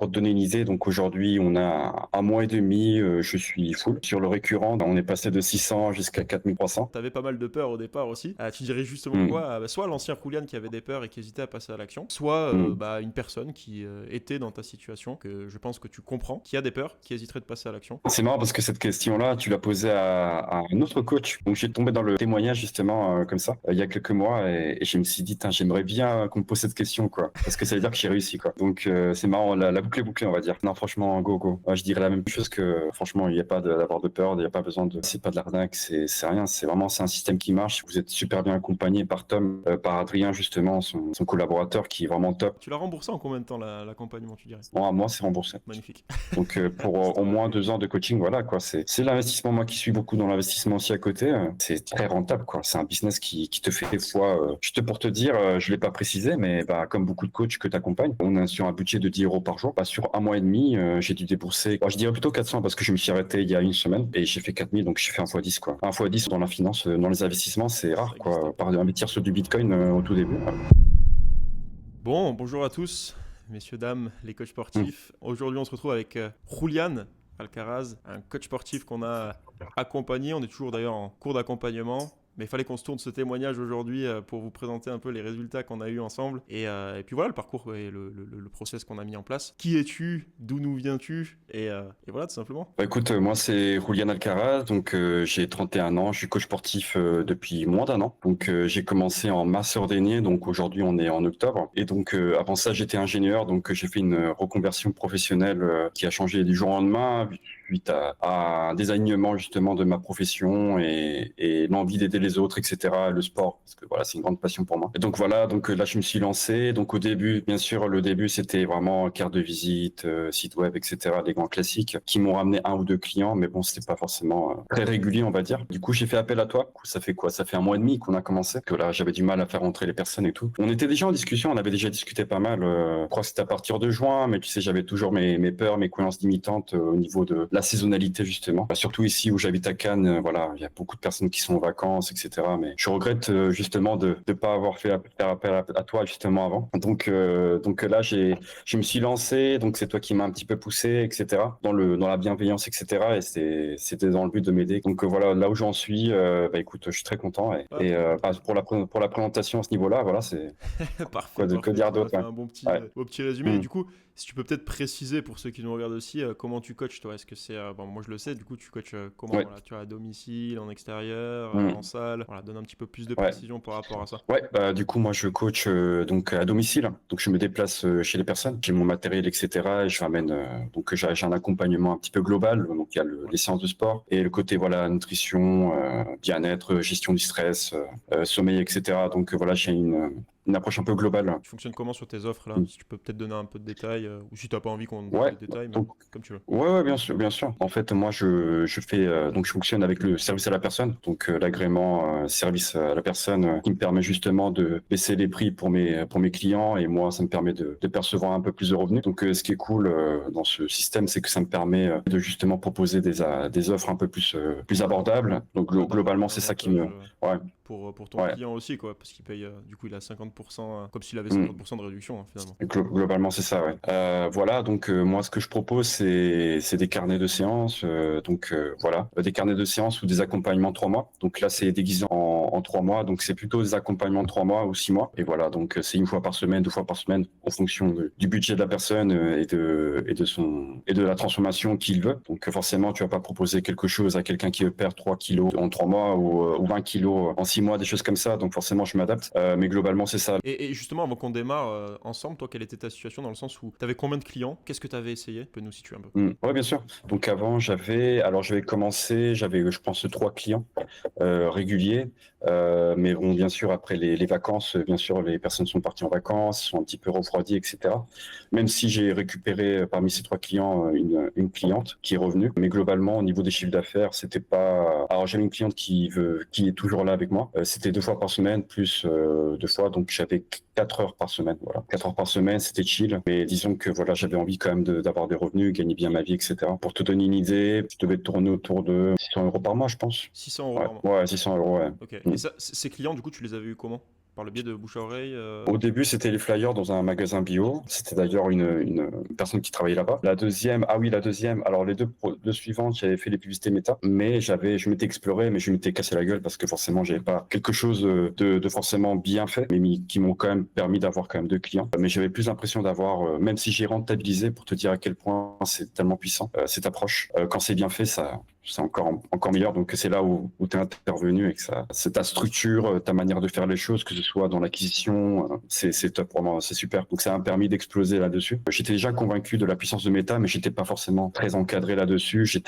Pour te donner une idée, donc aujourd'hui, on a un mois et demi, je suis full. Sur le récurrent, on est passé de 600 jusqu'à 4300. T'avais pas mal de peurs au départ aussi. Tu dirais justement Hmm, quoi? Soit l'ancien Julian qui avait des peurs et qui hésitait à passer à l'action, soit hmm. une personne qui était dans ta situation, que je pense que tu comprends, qui a des peurs, qui hésiterait de passer à l'action. C'est marrant parce que cette question-là, tu l'as posée à un autre coach. Donc, j'ai tombé dans le témoignage justement comme ça il y a quelques mois et je me suis dit, j'aimerais bien qu'on me pose cette question, quoi, parce que ça veut dire que j'ai réussi, quoi. Donc, c'est marrant, la boucle est bouclée, on va dire. Non, franchement, go, go. Je dirais la même chose que, franchement, il n'y a pas d'avoir de peur, il n'y a pas besoin de. C'est pas de l'arnaque, c'est rien. C'est un système qui marche. Vous êtes super bien accompagné par Tom, par Adrien justement, son collaborateur qui est vraiment top. Tu l'as remboursé en combien de temps l'accompagnement, tu dirais? Bon, à moi, c'est remboursé. Magnifique. Donc pour C'est au un moins régal. 2 ans de coaching, voilà quoi. C'est l'investissement, moi qui suis beaucoup dans l'investissement aussi à côté, c'est très rentable quoi. C'est un business qui te fait fois. Juste pour te dire, je l'ai pas précisé, mais bah, comme beaucoup de coachs que tu accompagnes, on est sur un budget de 10 euros par jour. Bah, sur un mois et demi, j'ai dû débourser, je dirais plutôt 400 parce que je me suis arrêté il y a une semaine et j'ai fait 4000, donc j'ai fait un fois 10 quoi. Un fois 10 dans la finance, dans les investissements, c'est Ça rare n'existe quoi. pas. Par investir sur du Bitcoin au tout début. Bon, bonjour à tous, messieurs, dames, les coachs Hmm. sportifs. Aujourd'hui, on se retrouve avec Julian Alcaraz, un coach sportif qu'on a accompagné. On est toujours d'ailleurs en cours d'accompagnement. Mais il fallait qu'on se tourne ce témoignage aujourd'hui pour vous présenter un peu les résultats qu'on a eus ensemble. Et puis voilà le parcours et le process qu'on a mis en place. Qui es-tu? D'où nous viens-tu? Et voilà, tout simplement. Bah, écoute, moi c'est Julian Alcaraz, donc j'ai 31 ans, je suis coach sportif depuis moins d'un an. Donc j'ai commencé en mars dernier, donc aujourd'hui on est en octobre. Et donc avant ça j'étais ingénieur, donc j'ai fait une reconversion professionnelle qui a changé du jour au lendemain suite à un désalignement justement de ma profession et l'envie d'aider les autres, etc. Le sport, parce que voilà c'est une grande passion pour moi. Et donc voilà, donc là je me suis lancé. Donc au début, bien sûr, le début c'était vraiment carte de visite, site web, etc. Des grands classiques qui m'ont ramené un ou deux clients, mais bon, c'était pas forcément très régulier, on va dire. Du coup, j'ai fait appel à toi. Ça fait quoi? Ça fait un mois et demi qu'on a commencé. Que là, j'avais du mal à faire rentrer les personnes et tout. On était déjà en discussion, on avait déjà discuté pas mal. Je crois que c'était à partir de juin, mais tu sais, j'avais toujours mes peurs, mes croyances limitantes au niveau de la saisonnalité, justement. Surtout ici où j'habite à Cannes, voilà, il y a beaucoup de personnes qui sont en vacances, etc. Mais je regrette justement de ne pas avoir faire appel à toi justement avant. Donc là, je me suis lancé, donc c'est toi qui m'as un petit peu poussé, etc. Dans la bienveillance, etc. Et c'était dans le but de m'aider. Donc voilà, là où j'en suis, bah écoute, je suis très content. Ah, trop cool. Bah, pour la présentation à ce niveau-là, voilà, c'est Parfait, que parfait. dire Tu m'as d'autre, fait ouais. un Ouais. beau petit résumé. Et Hmm. du coup, si tu peux peut-être préciser pour ceux qui nous regardent aussi, comment tu coaches, toi? Est-ce que c'est. Bon, moi je le sais, du coup, tu coaches comment? Ouais. Voilà, tu as à domicile, en extérieur, en Hmm. salle. Voilà, donne un petit peu plus de Ouais. précision par rapport à ça. Ouais, bah du coup moi je coach donc à domicile. Donc je me déplace chez les personnes, j'ai mon matériel, etc. Et je ramène donc j'ai un accompagnement un petit peu global. Donc il y a Ouais. les séances de sport et le côté voilà nutrition, bien-être, gestion du stress, sommeil, etc. Donc voilà j'ai une approche un peu globale. Tu fonctionnes comment sur tes offres là? Mm. Si tu peux peut-être donner un peu de détails, ou si t'as pas envie qu'on donne Ouais, des détails, mais donc comme tu veux. ouais, ouais, bien sûr, bien sûr. En fait, moi, je fais donc je fonctionne avec le service à la personne, donc l'agrément service à la personne qui me permet justement de baisser les prix pour mes clients et moi, ça me permet de percevoir un peu plus de revenus. Donc, ce qui est cool dans ce système, c'est que ça me permet de justement proposer des offres un peu plus abordables. Donc, Ouais, d'avoir globalement, un c'est ça qui me, avantage ouais, pour ton ouais. client aussi, quoi, parce qu'il paye, du coup, il a 50%, comme s'il avait Mm. 50% de réduction, hein, finalement. Globalement, c'est ça, ouais. Voilà, donc moi, ce que je propose, c'est des carnets de séances. Voilà, des carnets de séances ou des accompagnements 3 mois. Donc là, c'est déguisé en 3 mois. Donc c'est plutôt des accompagnements de 3 mois ou 6 mois. Et voilà, donc c'est une fois par semaine, 2 fois par semaine, en fonction du budget de la personne et de la transformation qu'il veut. Donc forcément, tu vas pas proposer quelque chose à quelqu'un qui veut perdre 3 kilos en 3 mois ou 20 kilos en 6 mois, des choses comme ça. Donc forcément, je m'adapte. Mais globalement, c'est ça. Et justement, avant qu'on démarre ensemble, toi, quelle était ta situation dans le sens où tu avais combien de clients? Qu'est-ce que tu avais essayé? Tu peux nous situer un peu. Ouais, bien sûr. Donc avant, j'avais commencé, j'avais, je pense, 3 clients réguliers. Mais bon, bien sûr, après les vacances, bien sûr, les personnes sont parties en vacances, sont un petit peu refroidies, etc. Même si j'ai récupéré parmi ces 3 clients une cliente qui est revenue. Mais globalement, au niveau des chiffres d'affaires, c'était pas. Alors j'avais une cliente qui est toujours là avec moi. C'était 2 fois par semaine plus 2 fois, donc j'avais 4 heures par semaine. Voilà, 4 heures par semaine, c'était chill. Mais disons que voilà, j'avais envie quand même d'avoir des revenus, gagner bien ma vie, etc. Pour te donner une idée, je devais tourner autour de 600 euros par mois, je pense. 600 € Ouais, par mois. ouais, 600 euros, ouais. Ok. Mm. Et ça, ces clients, du coup, tu les avais eu comment? par le biais de bouche à oreille. Au début, c'était les flyers dans un magasin bio. C'était d'ailleurs une personne qui travaillait là-bas. La deuxième, ah oui, la deuxième. Alors les deux suivantes, j'avais fait les publicités méta, mais je m'étais exploré, mais je m'étais cassé la gueule parce que forcément, j'avais pas quelque chose de forcément bien fait, mais qui m'ont quand même permis d'avoir quand même 2 clients. Mais j'avais plus l'impression d'avoir, même si j'ai rentabilisé, pour te dire à quel point c'est tellement puissant cette approche. Quand c'est bien fait, ça. C'est encore meilleur. Donc, c'est là où tu es intervenu et que c'est ta structure, ta manière de faire les choses, que ce soit dans l'acquisition, c'est top, vraiment, c'est super. Donc, ça m'a permis d'exploser là-dessus. J'étais déjà convaincu de la puissance de Meta, mais j'étais pas forcément très encadré là-dessus. J'ai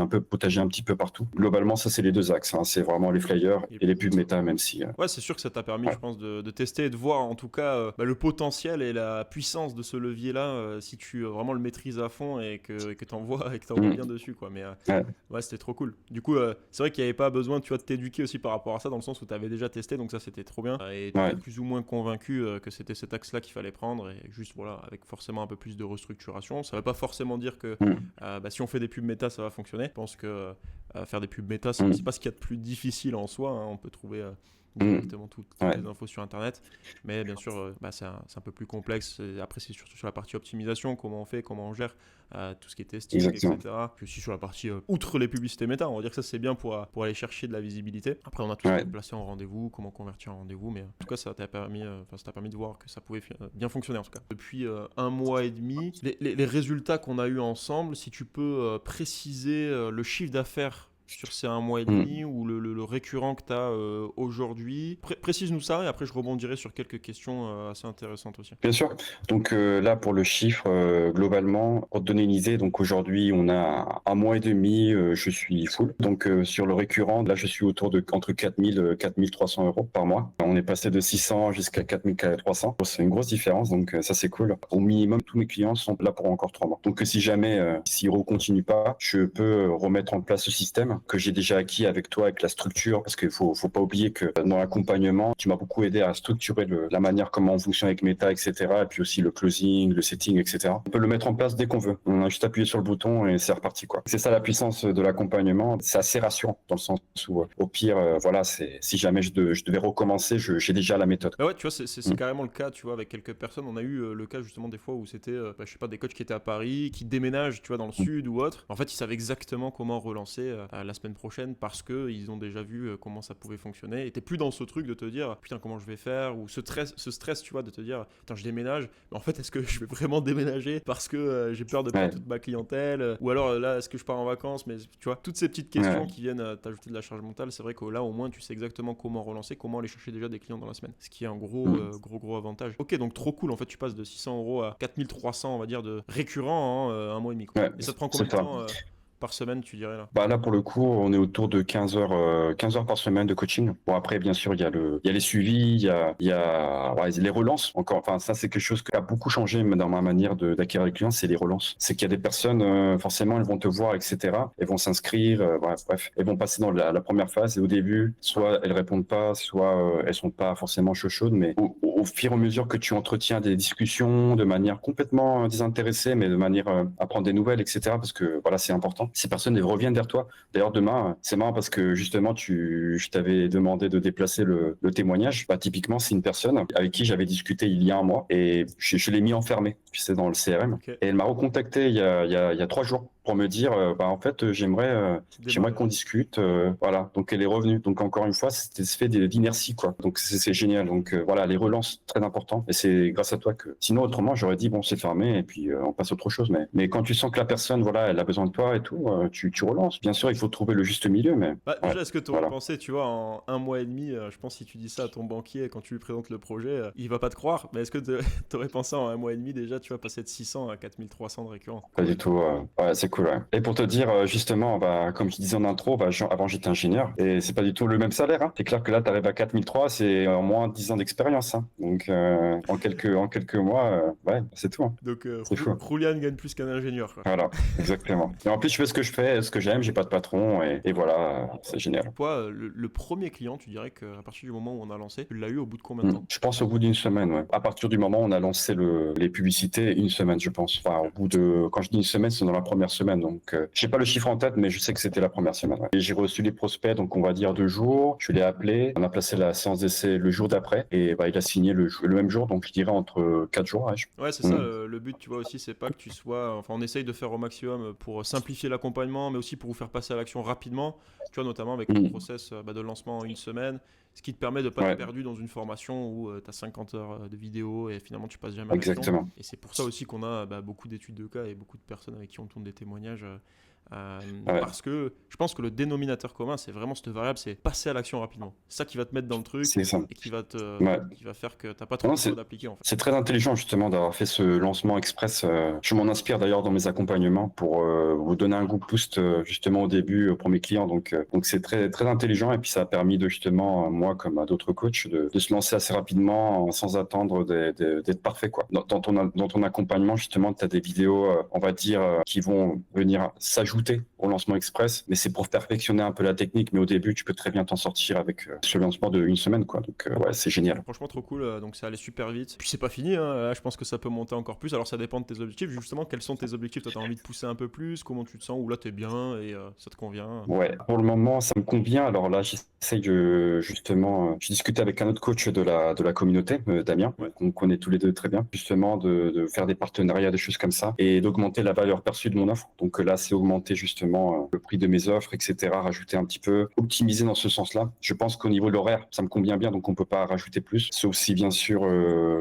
un peu potagé un petit peu partout. Globalement, ça, c'est les deux axes, hein. C'est vraiment les flyers et les pubs Meta, même si. Ouais, c'est sûr que ça t'a permis, je pense, de tester et de voir en tout cas le potentiel et la puissance de ce levier-là si tu vraiment le maîtrises à fond et que t'envoies bien dessus, quoi. Mais ouais, c'était trop cool. Du coup, c'est vrai qu'il n'y avait pas besoin, tu vois, de t'éduquer aussi par rapport à ça, dans le sens où tu avais déjà testé, donc ça c'était trop bien. Et tu étais plus ou moins convaincu que c'était cet axe-là qu'il fallait prendre, et juste voilà, avec forcément un peu plus de restructuration. Ça ne veut pas forcément dire que si on fait des pubs méta, ça va fonctionner. Je pense que faire des pubs méta, c'est pas ce qu'il y a de plus difficile en soi, hein. On peut trouver directement toutes les infos sur internet, mais bien sûr c'est un peu plus complexe. Et après, c'est surtout sur la partie optimisation, comment on fait, comment on gère tout ce qui est testing, etc. Puis aussi sur la partie outre les publicités méta, on va dire que ça c'est bien pour aller chercher de la visibilité. Après, on a tout placé en rendez-vous, comment convertir en rendez-vous, mais en tout cas ça t'a permis de voir que ça pouvait bien fonctionner en tout cas. Depuis 1 mois et demi, les résultats qu'on a eu ensemble, si tu peux préciser le chiffre d'affaires sur ces 1 mois et demi ou le récurrent que tu as aujourd'hui. Précise-nous ça et après je rebondirai sur quelques questions assez intéressantes aussi. Bien sûr. Donc là, pour le chiffre, globalement, pour te donner une idée, donc aujourd'hui, on a 1 mois et demi, je suis full. Donc sur le récurrent, là, je suis autour de entre 4000 et 4300 euros par mois. On est passé de 600 jusqu'à 4300. C'est une grosse différence, donc ça, c'est cool. Au minimum, tous mes clients sont là pour encore 3 mois. Donc si jamais, s'ils ne continuent pas, je peux remettre en place ce système que j'ai déjà acquis avec toi, avec la structure, parce qu'il faut pas oublier que dans l'accompagnement, tu m'as beaucoup aidé à structurer la manière comment on fonctionne avec Meta, etc. Et puis aussi le closing, le setting, etc. On peut le mettre en place dès qu'on veut. On a juste appuyé sur le bouton et c'est reparti, quoi. C'est ça la puissance de l'accompagnement. C'est assez rassurant dans le sens où, au pire, voilà, si jamais je devais recommencer, j'ai déjà la méthode. Bah ouais, tu vois, c'est carrément le cas, tu vois, avec quelques personnes. On a eu le cas justement des fois où c'était, je sais pas, des coachs qui étaient à Paris, qui déménagent, tu vois, dans le sud ou autre. En fait, ils savaient exactement comment relancer la semaine prochaine parce qu'ils ont déjà vu comment ça pouvait fonctionner. Et t'es plus dans ce truc de te dire, putain, comment je vais faire, ou ce stress, tu vois, de te dire, putain, je déménage, mais en fait, est-ce que je vais vraiment déménager parce que j'ai peur de perdre toute ma clientèle, ou alors là, est-ce que je pars en vacances, mais tu vois, toutes ces petites questions qui viennent t'ajouter de la charge mentale. C'est vrai que là, au moins, tu sais exactement comment relancer, comment aller chercher déjà des clients dans la semaine, ce qui est un gros avantage. Ok, donc trop cool, en fait, tu passes de 600 euros à 4300, on va dire, de récurrent en 1 mois et demi, quoi. Et ça te prend combien de temps par semaine, tu dirais là? Bah là, pour le coup, on est autour de 15 heures par semaine de coaching. Bon, après, bien sûr, il y a les suivis, il y a les relances. Encore, enfin, ça, c'est quelque chose qui a beaucoup changé dans ma manière d'acquérir les clients, c'est les relances. C'est qu'il y a des personnes, forcément, elles vont te voir, etc. Elles vont s'inscrire, bref, elles vont passer dans la première phase et au début, soit elles répondent pas, soit elles sont pas forcément chaudes, mais au fur et à mesure que tu entretiens des discussions de manière complètement désintéressée, mais de manière à prendre des nouvelles, etc. Parce que voilà, c'est important. Ces personnes reviennent vers toi. D'ailleurs, demain, c'est marrant parce que justement, je t'avais demandé de déplacer le témoignage. Bah, typiquement, c'est une personne avec qui j'avais discuté il y a 1 mois et je l'ai mis enfermé, tu sais, dans le CRM. Okay. Et elle m'a recontacté il y a 3 jours pour me dire, en fait, j'aimerais qu'on discute. Voilà. Donc, elle est revenue. Donc, encore une fois, c'était ce fait d'inertie, quoi. Donc, c'est génial. Donc, voilà, les relances, très important. Et c'est grâce à toi que, sinon, autrement, j'aurais dit, bon, c'est fermé et puis on passe à autre chose. Mais quand tu sens que la personne, voilà, elle a besoin de toi et tout, tu relances. Bien sûr, il faut trouver le juste milieu, mais. Déjà, est-ce que tu aurais pensé, tu vois, en 1 mois et demi, je pense, si tu dis ça à ton banquier quand tu lui présentes le projet, il va pas te croire. Mais est-ce que tu aurais pensé en 1 mois et demi déjà, tu vas passer de 600 à 4300 de récurrent? Pas du tout. Ouais, c'est cool. Ouais. Et pour te dire, justement, comme je disais en intro, avant j'étais ingénieur et c'est pas du tout le même salaire. Hein. C'est clair que là, tu arrives à 4300, c'est en moins de 10 ans d'expérience. Hein. Donc, en quelques mois, c'est tout. Hein. Donc, Julian gagne plus qu'un ingénieur. Quoi. Voilà, exactement. Et en plus, je fais ce que je fais, ce que j'aime, j'ai pas de patron et voilà, c'est génial. Toi, le premier client, tu dirais qu'à partir du moment où on a lancé, tu l'as eu au bout de combien de temps? Je pense au bout d'1 semaine, ouais. À partir du moment où on a lancé les publicités, 1 semaine, je pense. Enfin, quand je dis 1 semaine, c'est dans la première semaine. semaine. Donc, j'ai pas le chiffre en tête, mais je sais que c'était la première semaine. Ouais. Et j'ai reçu les prospects, donc on va dire 2 jours. Je l'ai appelé. On a placé la séance d'essai le jour d'après et bah, il a signé le même jour, donc je dirais entre 4 jours. Ouais, Ouais, c'est ça, le but, tu vois aussi, c'est pas que tu sois... Enfin, on essaye de faire au maximum pour simplifier l'accompagnement, mais aussi pour vous faire passer à l'action rapidement, tu vois, notamment avec le process de lancement en une semaine, ce qui te permet de pas être Ouais, perdu dans une formation où tu as 50 heures de vidéo et finalement tu passes jamais à l'action. exactement. Et c'est pour ça aussi qu'on a beaucoup d'études de cas et beaucoup de personnes avec qui on tourne des témoignages. Ouais, Parce que je pense que le dénominateur commun, c'est vraiment cette variable, c'est passer à l'action rapidement. C'est ça qui va te mettre dans le truc c'est ça. et Ouais. qui va faire que t'as pas trop Non, le choix d'appliquer en fait. c'est très intelligent justement d'avoir fait ce lancement express. Je m'en inspire d'ailleurs dans mes accompagnements pour vous donner un coup de boost justement au début pour mes clients. Donc c'est très très intelligent et puis ça a permis de justement moi comme à d'autres coachs de se lancer assez rapidement sans attendre d'être parfait quoi. Dans ton accompagnement justement tu as des vidéos on va dire qui vont venir s'ajouter au lancement express, mais c'est pour perfectionner un peu la technique. Mais au début tu peux très bien t'en sortir avec ce lancement de une semaine quoi. Donc ouais c'est génial. Franchement, trop cool. Donc, ça allait super vite. Puis, c'est pas fini. Hein. Là, je pense que ça peut monter encore plus. Alors, ça dépend de tes objectifs. Justement, quels sont tes objectifs? Toi, t'as envie de pousser un peu plus? Comment tu te sens? Ou là, t'es bien et ça te convient? Ouais, pour le moment, ça me convient. Alors là, j'essaye de justement, je discutais avec un autre coach de la communauté, Damien, Ouais. qu'on connaît tous les deux très bien, justement de faire des partenariats, des choses comme ça, et d'augmenter la valeur perçue de mon offre. Donc là, c'est augmenter justement le prix de mes offres, etc., rajouter un petit peu, optimiser dans ce sens-là. Je pense qu'au niveau de l'horaire, ça me convient bien, donc on peut pas rajouter plus. Sauf si, bien sûr,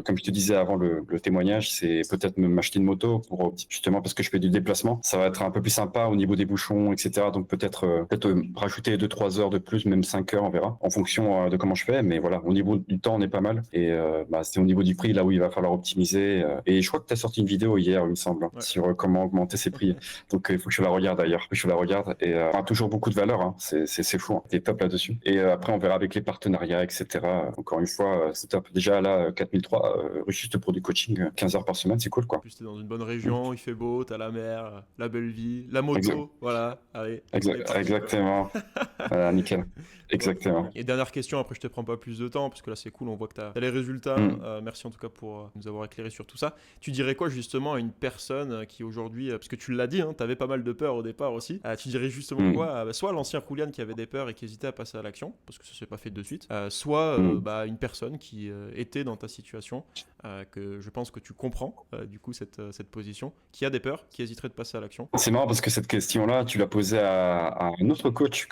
comme je te disais avant le témoignage, c'est peut-être m'acheter une moto pour justement parce que je fais du déplacement. Ça va être un peu plus sympa au niveau des bouchons, etc. Donc peut-être rajouter 2-3 heures de plus, même 5 heures, on verra, en fonction de comment je fais. Mais voilà, au niveau du temps, on est pas mal. Et c'est au niveau du prix là où il va falloir optimiser. Et je crois que tu as sorti une vidéo hier, il me semble, Ouais. sur comment augmenter ses prix. Donc il faut que je la regarde d'ailleurs. Il faut que je la regarde. Et on a toujours beaucoup de valeur. Hein. C'est fou. Hein. T'es top là-dessus. Et après, on verra avec les partenariats, etc. Encore une fois, c'est top. Déjà là, 4003, juste pour du coaching, 15 heures par semaine, c'est cool En quoi. plus, t'es dans une bonne Mm. région, il fait beau, t'as la mer, la belle vie, la Exact, moto. Voilà, allez, on est parti quoi. exactement. Voilà, nickel. Bon, trop cool. Exactement. Et dernière question, après je te prends pas plus de temps, parce que là c'est cool, on voit que tu as les résultats. Mm. Merci en tout cas pour nous avoir éclairé sur tout ça. Tu dirais quoi justement à une personne qui aujourd'hui, parce que tu l'as dit, hein, tu avais pas mal de peur au départ aussi, tu dirais justement Mm. quoi soit l'ancien Julian qui avait des peurs et qui hésitait à passer à l'action, parce que ça s'est pas fait de suite, soit Mm. une personne qui était dans ta situation, que je pense que tu comprends du coup cette position, qui a des peurs, qui hésiterait de passer à l'action. C'est marrant parce que cette question-là, tu l'as posée à un autre coach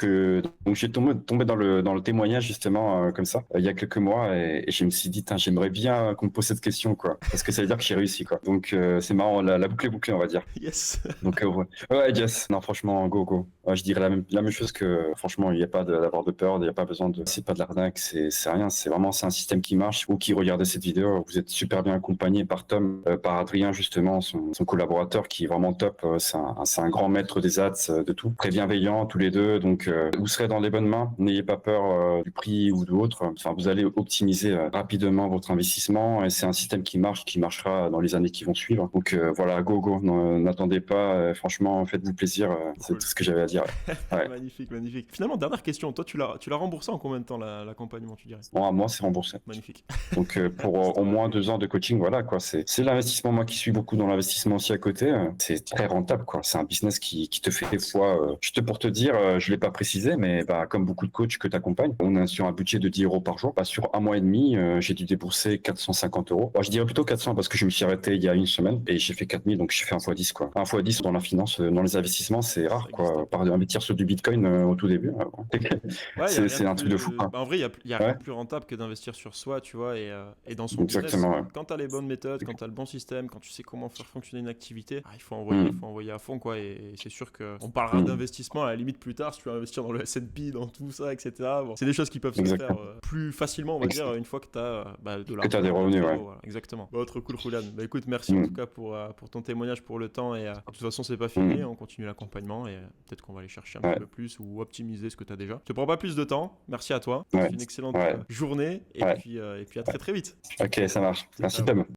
donc j'ai tombé dans le témoignage justement comme ça il y a quelques mois et je me suis dit Tain, j'aimerais bien qu'on me pose cette question quoi parce que ça veut dire que j'ai réussi quoi. Donc c'est marrant, la boucle est bouclée on va dire. Yes. Donc ouais yes, non franchement go. Ouais, je dirais la même chose que franchement il n'y a pas d'avoir de peur, il n'y a pas besoin de, c'est pas de l'arnaque, c'est rien, c'est un système qui marche. Vous qui regardez cette vidéo, vous êtes super bien accompagné par Tom, par Adrien justement, son collaborateur qui est vraiment top. C'est un grand maître des ads, de tout, très bienveillant tous les deux. Donc vous serez dans les bonnes mains. N'ayez pas peur du prix ou d'autres. Enfin vous allez optimiser rapidement votre investissement et c'est un système qui marche, qui marchera dans les années qui vont suivre. Donc voilà, go. N'attendez pas. Franchement, faites-vous plaisir. C'est Cool. tout ce que j'avais à dire. Ouais. Magnifique. Finalement, dernière question. Toi, tu l'as remboursé en combien de temps l'accompagnement, tu dirais? Bon, à moi, c'est remboursé. Magnifique. Donc pour au moins 2 ans de coaching, voilà quoi. C'est l'investissement. Moi qui suis beaucoup dans l'investissement aussi à côté, c'est très rentable quoi. C'est un business qui te fait fois. Juste pour te dire, je l'ai pas précisé, mais comme beaucoup de coachs que tu accompagnes, on est sur un budget de 10 € par jour. Sur un mois et demi, j'ai dû débourser 450 €. Bon, je dirais plutôt 400 parce que je me suis arrêté il y a une semaine et j'ai fait 4000, donc j'ai fait 1 x 10 quoi. 1 x 10 dans la finance, dans les investissements, c'est rare Ça existe quoi. pas. Par investir sur du Bitcoin au tout début, Ouais, il y a rien c'est de un truc de fou plus. quoi. En vrai, y a rien Ouais, de plus rentable que d'investir sur soi, tu vois, et dans son business. exactement. Ouais. Quand tu as les bonnes méthodes, quand tu as le bon système, quand tu sais comment faire fonctionner une activité, il faut Mm. envoyer à fond, quoi. Et c'est sûr qu'on parlera Mm. d'investissement à la limite plus tard, si tu veux investir dans le S&P, dans tout ça, etc. Bon, c'est des choses qui peuvent se faire Exactement. plus facilement, on va dire, une fois que tu as de Que tu as des l'argent, revenus, du ouais. trésor, voilà. Exactement. Bon, trop cool, Julian. Bah écoute, merci en Mm. tout cas pour ton témoignage, pour le temps. Et de toute façon, c'est pas fini, Mm. on continue l'accompagnement et peut-être qu'on va aller chercher un Ouais. petit peu plus ou optimiser ce que tu as déjà. Je te prends pas plus de temps. Merci à toi. Ouais. Passe une excellente Ouais. journée et Ouais. puis à très très vite. Ok, ça marche. Merci Ciao. Tom.